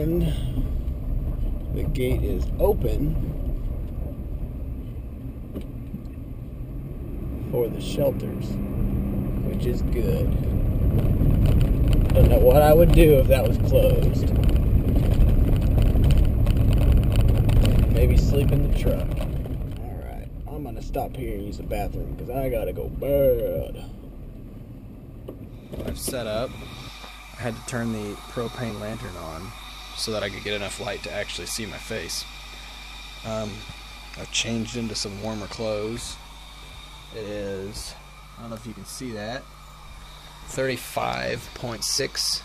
And the gate is open for the shelters, which is good. Don't know what I would do if that was closed. Maybe sleep in the truck. Alright, I'm gonna stop here and use the bathroom because I gotta go bad. I've set up. I had to turn the propane lantern on so that I could get enough light to actually see my face. I've changed into some warmer clothes. It is, I don't know if you can see that, 35.6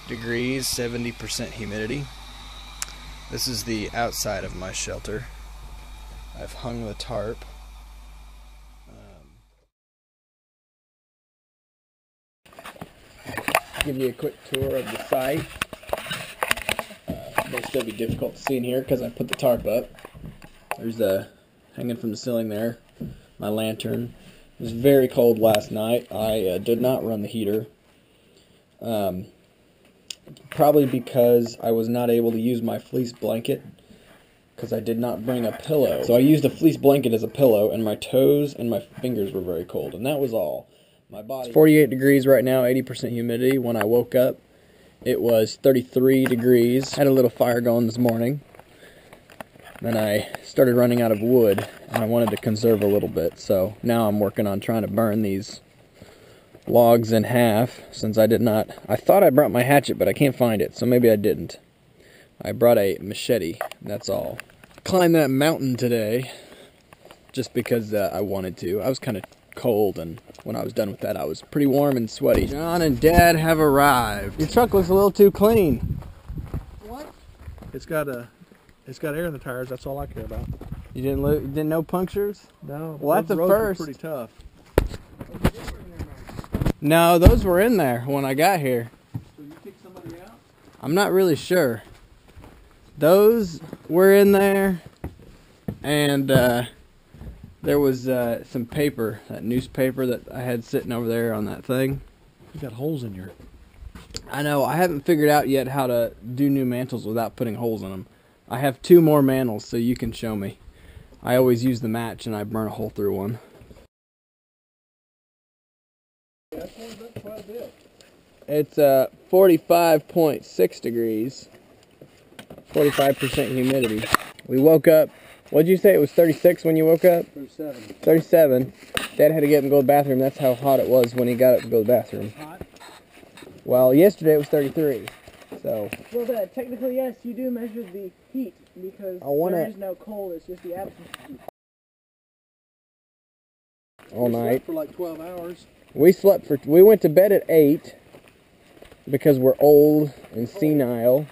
degrees, 70% humidity. This is the outside of my shelter. I've hung the tarp. Give you a quick tour of the site. It'll still be difficult to see in here because I put the tarp up. There's the hanging from the ceiling there, my lantern. It was very cold last night. I did not run the heater. Probably because I was not able to use my fleece blanket because I did not bring a pillow. So I used a fleece blanket as a pillow, and my toes and my fingers were very cold, and that was all. My body. It's 48 degrees right now, 80% humidity. When I woke up, it was 33 degrees. Had a little fire going this morning. Then I started running out of wood, and I wanted to conserve a little bit. So now I'm working on trying to burn these logs in half, since I thought I brought my hatchet, but I can't find it, so maybe I didn't. I brought a machete, that's all. Climbed that mountain today, just because I wanted to. I was kind of cold, and when I was done with that, I was pretty warm and sweaty. John and Dad have arrived. Your truck looks a little too clean. What? It's got air in the tires. That's all I care about. You didn't know punctures? No. Well, that's a first. Pretty tough. No, those were in there when I got here. So you kicked somebody out? I'm not really sure. Those were in there, and there was some paper, that newspaper that I had sitting over there on that thing. You got holes in your... I know. I haven't figured out yet how to do new mantles without putting holes in them. I have 2 more mantles, so you can show me. I always use the match, and I burn a hole through one. It's 45.6 degrees, 45% humidity. We woke up, what'd you say, it was 36 when you woke up? 37. 37. Dad had to get up and go to the bathroom. That's how hot it was when he got up to go to the bathroom. Hot? Well, yesterday it was 33, so. Well, technically, yes, you do measure the heat, because there is no cold, it's just the absence of heat. All night. For like 12 hours. We went to bed at 8 because we're old and senile.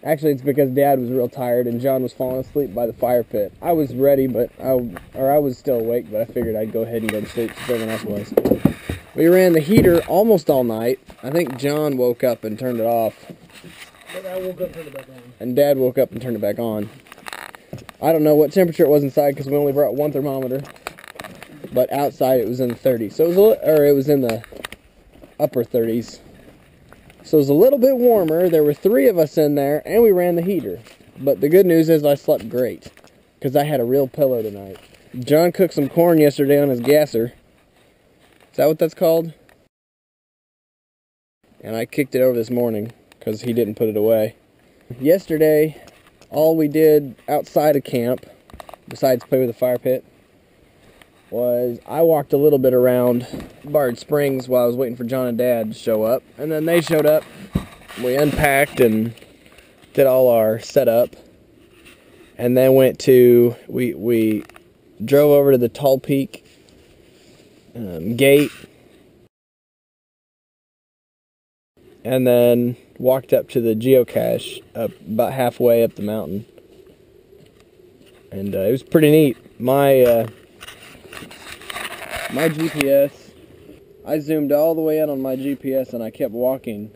Actually, it's because Dad was real tired and John was falling asleep by the fire pit. I was ready, I was still awake, but I figured I'd go ahead and go to sleep so everyone else was. We ran the heater almost all night. I think John woke up and turned it off. But I woke up and turned it back on. And Dad woke up and turned it back on. I don't know what temperature it was inside because we only brought one thermometer. But outside it was in the 30s. So it was in the upper 30s. So it was a little bit warmer. There were 3 of us in there, and we ran the heater. But the good news is I slept great, because I had a real pillow tonight. John cooked some corn yesterday on his gasser. Is that what that's called? And I kicked it over this morning, because he didn't put it away. Yesterday, all we did outside of camp, besides play with the fire pit, was I walked a little bit around Bard Springs while I was waiting for John and Dad to show up. And then they showed up. We unpacked and did all our setup. And then we drove over to the Tall Peak gate. And then walked up to the geocache up about halfway up the mountain. And it was pretty neat. My GPS, I zoomed all the way in on my GPS and I kept walking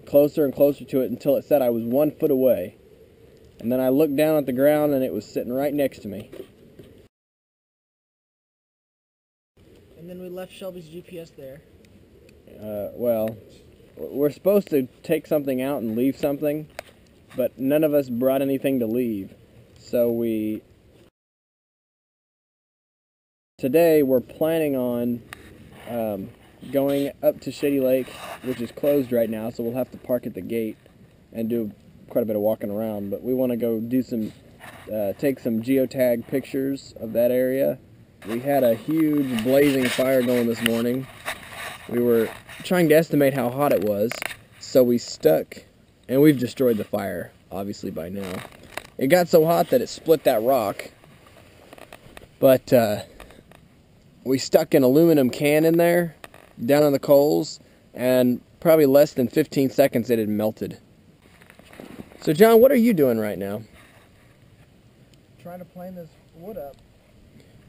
closer and closer to it until it said I was 1 foot away. And then I looked down at the ground and it was sitting right next to me. And then we left Shelby's GPS there. Well, we're supposed to take something out and leave something. but none of us brought anything to leave. So today we're planning on going up to Shady Lake, which is closed right now, so we'll have to park at the gate and do quite a bit of walking around. But we want to go do take some geotag pictures of that area. We had a huge blazing fire going this morning. We were trying to estimate how hot it was, so we stuck, and we've destroyed the fire, obviously, by now. It got so hot that it split that rock, but we stuck an aluminum can in there, down on the coals, and probably less than 15 seconds it had melted. So John, what are you doing right now? Trying to plane this wood up.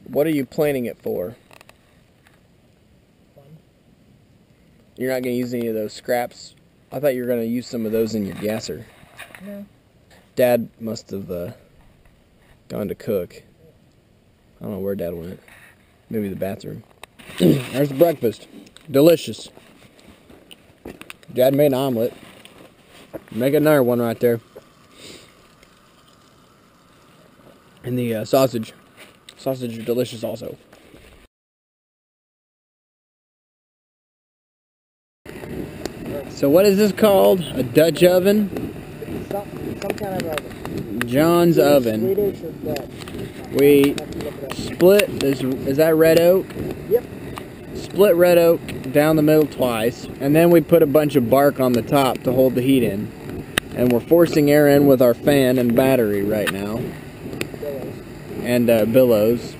What are you planing it for? Fun. You're not going to use any of those scraps? I thought you were going to use some of those in your gasser. No. Dad must have gone to cook. I don't know where Dad went. Maybe the bathroom. There's the breakfast. Delicious. Dad made an omelet. Make another one right there. And the sausage. Sausage is delicious also. So what is this called? A Dutch oven? Some kind of oven. John's oven. Swedish or Dutch. We split, is that red oak? Yep. Split red oak down the middle twice, and then we put a bunch of bark on the top to hold the heat in. And we're forcing air in with our fan and battery right now. And billows.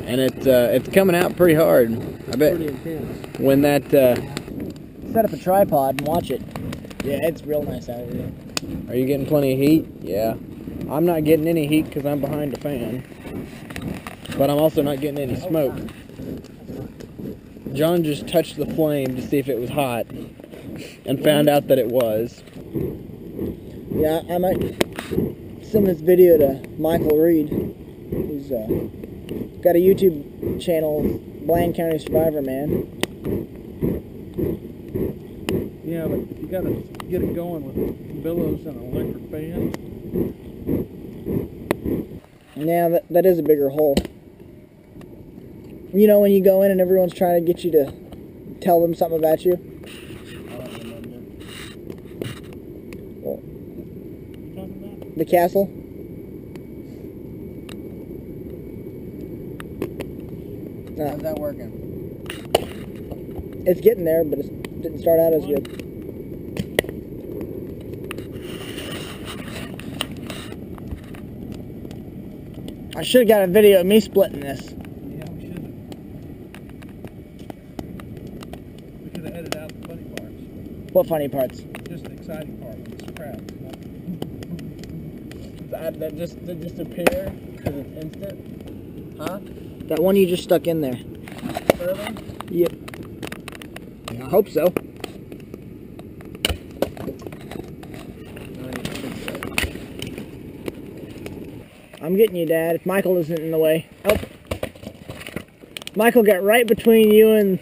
And it's coming out pretty hard. I bet. Pretty intense. When that Set up a tripod and watch it. Yeah, it's real nice out here. Are you getting plenty of heat? Yeah. I'm not getting any heat because I'm behind the fan. But I'm also not getting any smoke. John just touched the flame to see if it was hot and found out that it was. Yeah, I might send this video to Michael Reed, who's got a YouTube channel, Bland County Survivor Man. Yeah, but you gotta get it going with billows and an electric fan. Yeah, that is a bigger hole. You know when you go in and everyone's trying to get you to tell them something about you? The castle? How's that working? It's getting there, but it didn't start out as good. I should have got a video of me splitting this. Yeah, we should have. We could have edited out the funny parts. What funny parts? Just the exciting part with the scraps. That just appear because it's instant? Huh? That one you just stuck in there. Really? Yep. I hope so. I'm getting you, Dad, if Michael isn't in the way. Oh. Michael got right between you and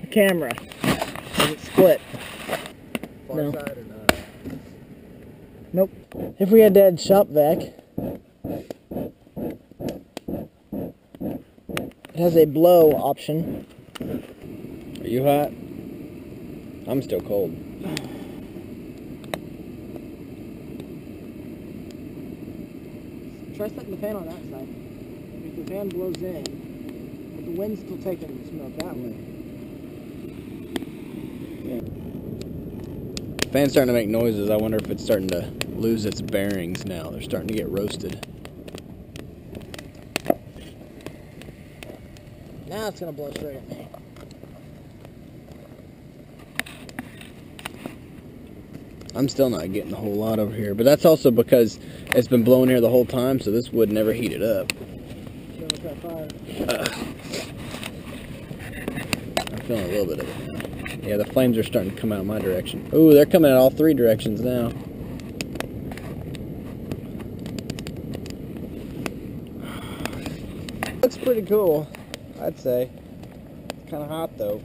the camera. As it split. Far No. side or not? Nope. If we had Dad's shop vac, it has a blow option. Are you hot? I'm still cold. Try setting the fan on that side. If the fan blows in, but the wind's still taking the smoke that way. The fan's starting to make noises. I wonder if it's starting to lose its bearings now. They're starting to get roasted. Now it's gonna blow straight at me. I'm still not getting a whole lot over here, but that's also because it's been blowing here the whole time, so this wood never heated up. I'm feeling a little bit of it now. Yeah, the flames are starting to come out my direction. Ooh, they're coming out all three directions now. Looks pretty cool, I'd say. It's kind of hot though.